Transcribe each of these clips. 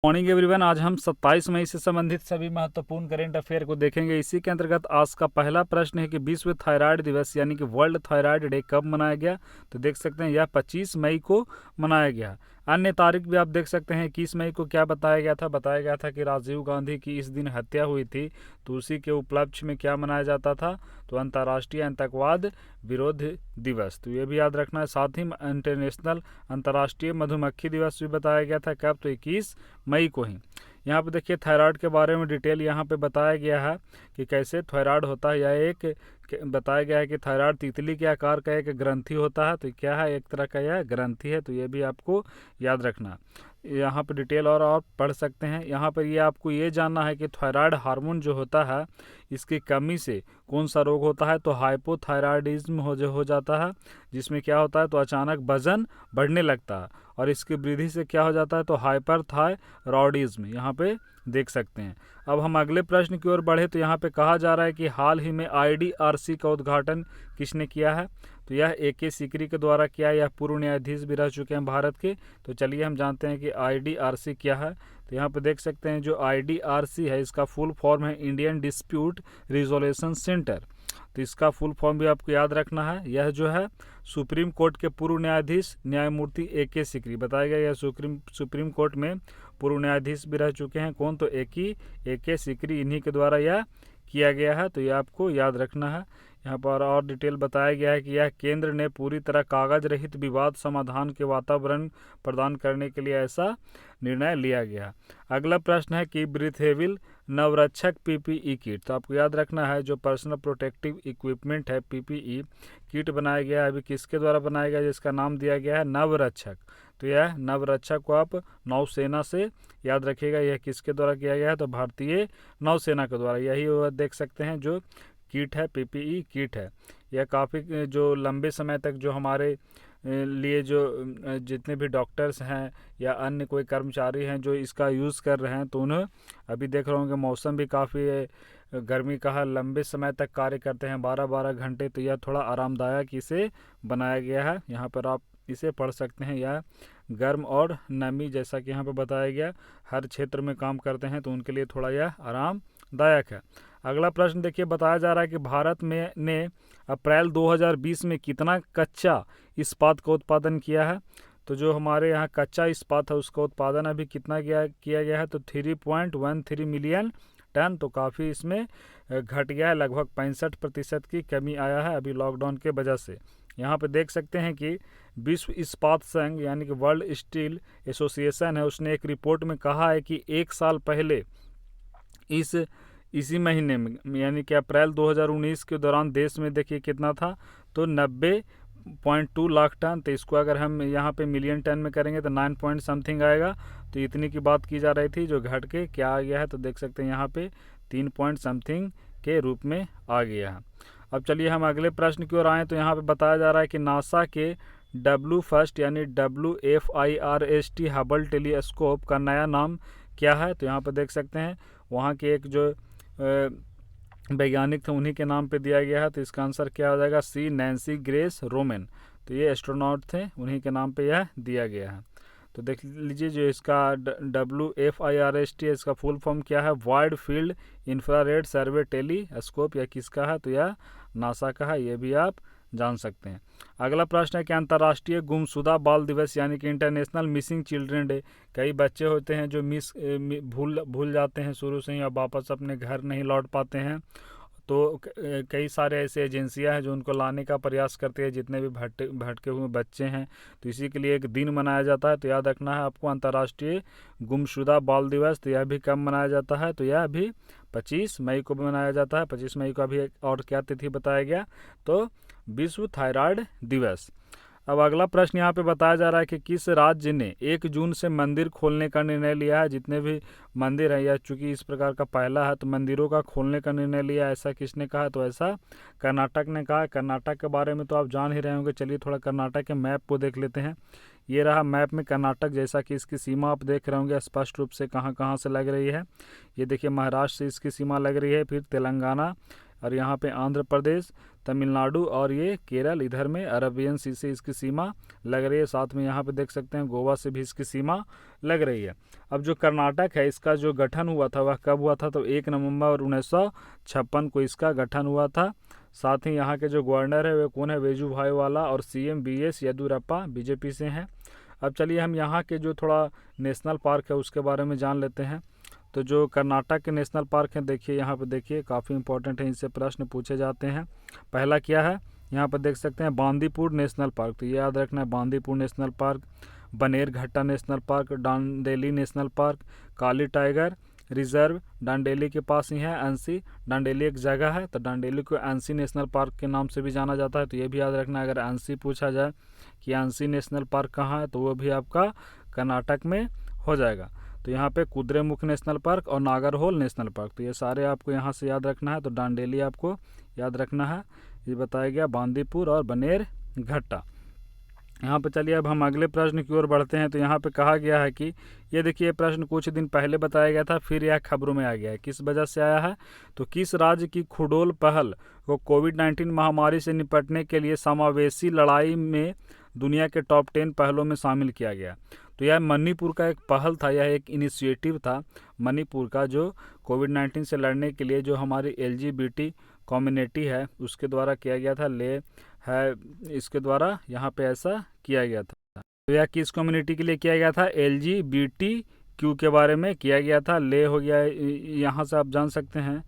Morning everyone. आज हम 27 मई से संबंधित सभी महत्वपूर्ण करेंट अफेयर को देखेंगे। इसी के अंतर्गत आज का पहला प्रश्न है कि विश्व थायराइड दिवस यानी कि वर्ल्ड थायराइड डे कब मनाया गया। तो देख सकते हैं यह 25 मई को मनाया गया। अन्य तारीख भी आप देख सकते हैं। 21 मई को क्या बताया गया था कि राजीव गांधी की इस दिन हत्या हुई थी, तो उसी के उपलक्ष्य में क्या मनाया जाता था, तो अंतर्राष्ट्रीय आतंकवाद विरोध दिवस। तो ये भी याद रखना है। साथ ही इंटरनेशनल अंतर्राष्ट्रीय मधुमक्खी दिवस भी बताया गया था। कब? तो 21 मई को ही। यहाँ पे देखिए थायराइड के बारे में डिटेल यहाँ पे बताया गया है कि कैसे थायराइड होता है। यह एक बताया गया है कि थायराइड तितली के आकार का एक ग्रंथि होता है। तो क्या है? एक तरह का यह ग्रंथि है। तो ये भी आपको याद रखना। यहाँ पे डिटेल और पढ़ सकते हैं। यहाँ पर ये आपको ये जानना है कि थायराइड हार्मोन जो होता है, इसकी कमी से कौन सा रोग होता है। तो हाइपोथायराइडिज्म हो जाता है, जिसमें क्या होता है, तो अचानक वजन बढ़ने लगता है और इसकी वृद्धि से क्या हो जाता है, तो हाइपरथायरॉयडिज्म। यहाँ पे देख सकते हैं। अब हम अगले प्रश्न की ओर बढ़े तो यहाँ पे कहा जा रहा है कि हाल ही में IDRC का उद्घाटन किसने किया है। तो यह AK सीकरी के द्वारा किया। यह पूर्व न्यायाधीश भी रह चुके हैं भारत के। तो चलिए हम जानते हैं कि IDRC क्या है। तो यहाँ पे देख सकते हैं जो IDRC है, इसका फुल फॉर्म है इंडियन डिस्प्यूट रिजोल्यूशन सेंटर। तो इसका फुल फॉर्म भी आपको याद रखना है। यह जो है सुप्रीम कोर्ट के पूर्व न्यायाधीश न्यायमूर्ति AK सीकरी बताया गया। यह सुप्रीम कोर्ट में पूर्व न्यायाधीश भी रह चुके हैं। कौन? तो AK सीकरी। इन्हीं के द्वारा यह किया गया है। तो यह आपको याद रखना है। यहाँ पर और डिटेल बताया गया है कि यह केंद्र ने पूरी तरह कागज रहित विवाद समाधान के वातावरण प्रदान करने के लिए ऐसा निर्णय लिया गया। अगला प्रश्न है कि ब्रीथेबल नवरक्षक PPE किट। तो आपको याद रखना है जो पर्सनल प्रोटेक्टिव इक्विपमेंट है PPE किट बनाया गया है, अभी किसके द्वारा बनाया गया, जिसका नाम दिया गया है नवरक्षक। तो यह नवरक्षक को आप नौसेना से याद रखिएगा। यह किसके द्वारा किया गया है, तो भारतीय नौसेना के द्वारा। यही वो देख सकते हैं जो किट है, PPE किट है। यह काफ़ी जो लंबे समय तक जो हमारे लिए जो जितने भी डॉक्टर्स हैं या अन्य कोई कर्मचारी हैं जो इसका यूज़ कर रहे हैं, तो उन्हें अभी देख रहे होंगे मौसम भी काफ़ी गर्मी का है, लंबे समय तक कार्य करते हैं 12-12 घंटे। तो यह थोड़ा आरामदायक इसे बनाया गया है। यहाँ पर आप इसे पढ़ सकते हैं। यह गर्म और नमी, जैसा कि यहाँ पर बताया गया, हर क्षेत्र में काम करते हैं, तो उनके लिए थोड़ा यह आरामदायक है। अगला प्रश्न देखिए, बताया जा रहा है कि भारत में ने अप्रैल 2020 में कितना कच्चा इस्पात का उत्पादन किया है। तो जो हमारे यहाँ कच्चा इस्पात है उसका उत्पादन अभी कितना किया गया है, तो 3.13 मिलियन टन। तो काफ़ी इसमें घट गया है, लगभग 65% की कमी आया है अभी लॉकडाउन के वजह से। यहाँ पे देख सकते हैं कि विश्व इस्पात संघ यानी कि वर्ल्ड स्टील एसोसिएशन है, उसने एक रिपोर्ट में कहा है कि एक साल पहले इसी महीने में यानी कि अप्रैल 2019 के दौरान देश में देखिए कितना था, तो 90.2 लाख टन। तो इसको अगर हम यहाँ पे मिलियन टन में करेंगे तो 9 पॉइंट समथिंग आएगा। तो इतनी की बात की जा रही थी, जो घट के क्या आ गया है, तो देख सकते हैं यहाँ पे 3 पॉइंट समथिंग के रूप में आ गया है। अब चलिए हम अगले प्रश्न की ओर आएँ तो यहाँ पे बताया जा रहा है कि नासा के WFIRST यानी WFIRST हबल टेलीस्कोप का नया नाम क्या है। तो यहाँ पर देख सकते हैं वहाँ के एक जो वैज्ञानिक थे उन्हीं के नाम पे दिया गया है। तो इसका आंसर क्या हो जाएगा? C Nancy grace Roman. तो ये एस्ट्रोनॉट थे, उन्हीं के नाम पे यह दिया गया है। तो देख लीजिए जो इसका WFIRST है, इसका फुल फॉर्म क्या है? वाइड फील्ड इंफ्रारेड सर्वे टेलीस्कोप। यह किसका है? तो यह नासा का है। ये भी आप जान सकते हैं। अगला प्रश्न है कि अंतर्राष्ट्रीय गुमशुदा बाल दिवस यानी कि इंटरनेशनल मिसिंग चिल्ड्रन डे। कई बच्चे होते हैं जो भूल जाते हैं शुरू से ही, अब वापस अपने घर नहीं लौट पाते हैं। तो कई सारे ऐसे एजेंसियां हैं जो उनको लाने का प्रयास करती है, जितने भी भटके हुए बच्चे हैं। तो इसी के लिए एक दिन मनाया जाता है। तो याद रखना है आपको अंतर्राष्ट्रीय गुमशुदा बाल दिवस। तो यह भी कब मनाया जाता है? तो यह भी 25 मई को मनाया जाता है। 25 मई को अभी एक और क्या तिथि बताया गया, तो विश्व थायराइड दिवस। अब अगला प्रश्न यहाँ पे बताया जा रहा है कि किस राज्य ने 1 जून से मंदिर खोलने का निर्णय लिया है। जितने भी मंदिर हैं, या चूंकि इस प्रकार का पहला है तो मंदिरों का खोलने का निर्णय लिया, ऐसा किसने कहा? तो ऐसा कर्नाटक ने कहा। कर्नाटक के बारे में तो आप जान ही रहे होंगे। चलिए थोड़ा कर्नाटक के मैप को देख लेते हैं। ये रहा मैप में कर्नाटक, जैसा कि इसकी सीमा आप देख रहे होंगे स्पष्ट रूप से कहाँ कहाँ से लग रही है। ये देखिए महाराष्ट्र से इसकी सीमा लग रही है, फिर तेलंगाना और यहाँ पे आंध्र प्रदेश, तमिलनाडु और ये केरल, इधर में अरेबियन सी से इसकी सीमा लग रही है। साथ में यहाँ पे देख सकते हैं गोवा से भी इसकी सीमा लग रही है। अब जो कर्नाटक है, इसका जो गठन हुआ था वह कब हुआ था? तो 1 नवंबर 1956 को इसका गठन हुआ था। साथ ही यहाँ के जो गवर्नर है वे कौन है? वेजुभाई वाला। और सीएम BS येदियुरप्पा बीजेपी से हैं। अब चलिए हम यहाँ के जो थोड़ा नेशनल पार्क है उसके बारे में जान लेते हैं। तो जो कर्नाटक के नेशनल पार्क हैं, देखिए यहाँ पर देखिए काफ़ी इंपॉर्टेंट है, इनसे प्रश्न पूछे जाते हैं। पहला क्या है? यहाँ पर देख सकते हैं बांदीपुर नेशनल पार्क, तो ये याद रखना है, Bandipur national park, Bannerghatta national park, Dandeli national park, Kali tiger reserve Dandeli के पास ही है। अंसी, डांडेली एक जगह है, तो डांडेली को अंसी नेशनल पार्क के नाम से भी जाना जाता है, तो ये भी याद रखना है। अगर अंसी पूछा जाए कि अंसी नेशनल पार्क कहाँ है, तो वो भी आपका कर्नाटक में हो जाएगा। तो यहाँ पे कुद्रेमुख नेशनल पार्क और नागरहोल नेशनल पार्क, तो ये सारे आपको यहाँ से याद रखना है। तो डांडेली आपको याद रखना है, ये बताया गया, बांदीपुर और बनेरघट्टा। यहाँ पे चलिए अब हम अगले प्रश्न की ओर बढ़ते हैं। तो यहाँ पे कहा गया है कि ये देखिए प्रश्न कुछ दिन पहले बताया गया था, फिर यह खबरों में आ गया है, किस वजह से आया है? तो किस राज्य की खुडोल पहल को कोविड-19 महामारी से निपटने के लिए समावेशी लड़ाई में दुनिया के टॉप 10 पहलों में शामिल किया गया? तो यह मणिपुर का एक पहल था, यह एक इनिशिएटिव था मणिपुर का, जो कोविड-19 से लड़ने के लिए जो हमारी LGBT कम्युनिटी है उसके द्वारा किया गया था, है इसके द्वारा यहाँ पे ऐसा किया गया था। तो यह किस कम्युनिटी के लिए किया गया था? LGBTQ के बारे में किया गया था। ले हो गया, यहाँ से आप जान सकते हैं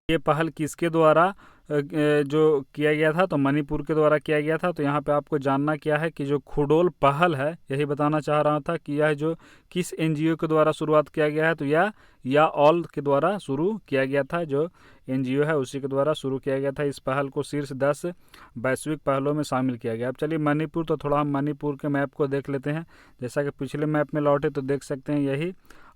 ये पहल किसके द्वारा जो किया गया था? तो मणिपुर के द्वारा किया गया था। तो यहाँ पे आपको जानना क्या है कि जो खुडोल पहल है, यही बताना चाह रहा था कि यह जो किस NGO के द्वारा शुरुआत किया गया है, तो या ऑल के द्वारा शुरू किया गया था, जो NGO है उसी के द्वारा शुरू किया गया था। इस पहल को शीर्ष 10 वैश्विक पहलों में शामिल किया गया। अब चलिए मणिपुर, तो थोड़ा हम मणिपुर के मैप को देख लेते हैं। जैसा कि पिछले मैप में लौटे तो देख सकते हैं, यही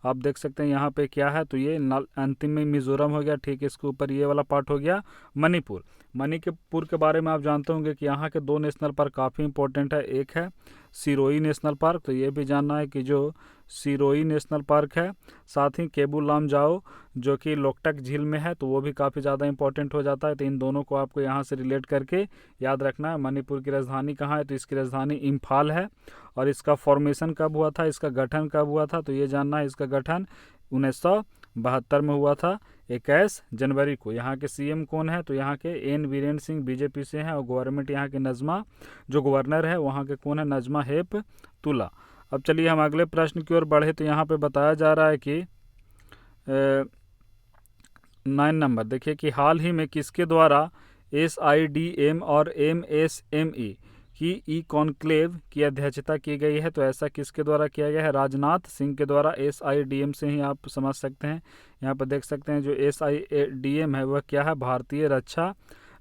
आप देख सकते हैं यहाँ पे क्या है, तो ये अंतिम में मिजोरम हो गया, ठीक है, इसके ऊपर ये वाला पार्ट हो गया मणिपुर। मणिपुर के बारे में आप जानते होंगे कि यहाँ के 2 नेशनल पार्क काफ़ी इंपॉर्टेंट है। एक है सिरोही नेशनल पार्क, तो ये भी जानना है कि जो सिरोही नेशनल पार्क है, साथ ही केबुल लामजाओ जो कि लोकटक झील में है, तो वो भी काफ़ी ज़्यादा इंपॉर्टेंट हो जाता है। तो इन दोनों को आपको यहाँ से रिलेट करके याद रखना है। मणिपुर की राजधानी कहाँ है? तो इसकी राजधानी इम्फाल है। और इसका फॉर्मेशन कब हुआ था, इसका गठन कब हुआ था? तो ये जानना है, इसका गठन 1972 में हुआ था, 21 जनवरी को। यहाँ के CM कौन है? तो यहाँ के N वीरेंद्र सिंह BJP से हैं। और गवर्नमेंट यहाँ के नजमा, जो गवर्नर है वहाँ के कौन है? नजमा हेपतुल्ला। अब चलिए हम अगले प्रश्न की ओर बढ़े। तो यहाँ पे बताया जा रहा है कि 9 नंबर देखिए कि हाल ही में किसके द्वारा SIDM और MSME की कॉन्क्लेव की अध्यक्षता की गई है? तो ऐसा किसके द्वारा किया गया है? राजनाथ सिंह के द्वारा। SIDM से ही आप समझ सकते हैं, यहाँ पर देख सकते हैं जो SIDM है वह क्या है? भारतीय रक्षा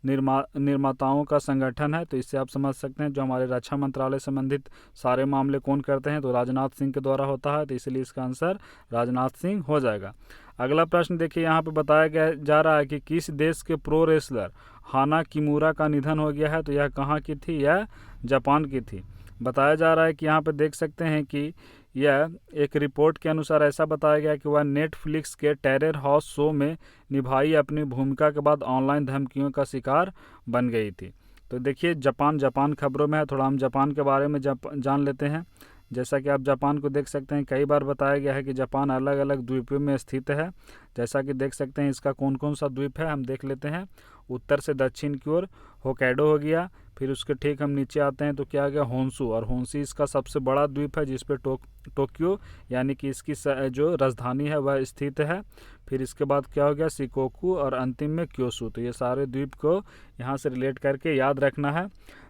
निर्माताओं का संगठन है। तो इससे आप समझ सकते हैं जो हमारे रक्षा मंत्रालय संबंधित सारे मामले कौन करते हैं? तो राजनाथ सिंह के द्वारा होता है। तो इसलिए इसका आंसर राजनाथ सिंह हो जाएगा। अगला प्रश्न देखिए, यहाँ पे बताया गया जा रहा है कि किस देश के प्रो रेसलर हाना किमुरा का निधन हो गया है? तो यह कहाँ की थी? यह जापान की थी। बताया जा रहा है कि यहाँ पे देख सकते हैं कि यह एक रिपोर्ट के अनुसार ऐसा बताया गया कि वह नेटफ्लिक्स के टेरर हाउस शो में निभाई अपनी भूमिका के बाद ऑनलाइन धमकियों का शिकार बन गई थी। तो देखिए जापान खबरों में है, थोड़ा हम जापान के बारे में जान लेते हैं। जैसा कि आप जापान को देख सकते हैं, कई बार बताया गया है कि जापान अलग अलग द्वीपों में स्थित है। जैसा कि देख सकते हैं इसका कौन कौन सा द्वीप है, हम देख लेते हैं। उत्तर से दक्षिण की ओर होक्काइडो हो गया, फिर उसके ठीक हम नीचे आते हैं तो क्या आ गया? होन्शु। और होन्शु इसका सबसे बड़ा द्वीप है जिसपे टोक्यो यानी कि इसकी जो राजधानी है वह स्थित है। फिर इसके बाद क्या हो गया? शिकोकू। और अंतिम में क्योशू। तो ये सारे द्वीप को यहाँ से रिलेट करके याद रखना है।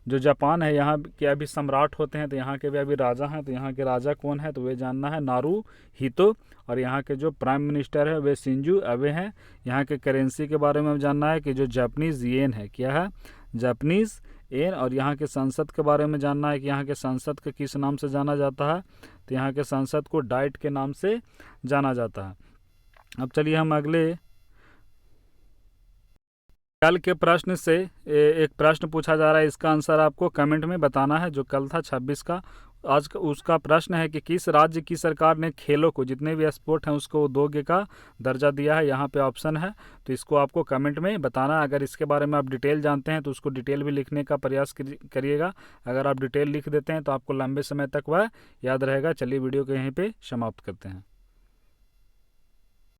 जो जापान है यहाँ के अभी सम्राट होते हैं, तो यहाँ के भी अभी राजा हैं। तो यहाँ के राजा कौन है? तो वे जानना है, नारुहितो। और यहाँ के जो प्राइम मिनिस्टर है वे शिंजो अबे हैं। यहाँ के करेंसी के बारे में जानना है कि जो जापानीज येन है, क्या है? Japanese yen. और यहाँ के संसद के बारे में जानना है कि यहाँ के संसद को किस नाम से जाना जाता है? तो यहाँ के संसद को डाइट के नाम से जाना जाता है। अब चलिए हम अगले कल के प्रश्न से एक प्रश्न पूछा जा रहा है, इसका आंसर आपको कमेंट में बताना है। जो कल था 26 का, आज का उसका प्रश्न है कि किस राज्य की सरकार ने खेलों को, जितने भी स्पोर्ट हैं उसको दोगे का दर्जा दिया है। यहाँ पे ऑप्शन है, तो इसको आपको कमेंट में बताना। अगर इसके बारे में आप डिटेल जानते हैं तो उसको डिटेल भी लिखने का प्रयास करिएगा। अगर आप डिटेल लिख देते हैं तो आपको लंबे समय तक वह याद रहेगा। चलिए वीडियो को यहीं पे समाप्त करते हैं।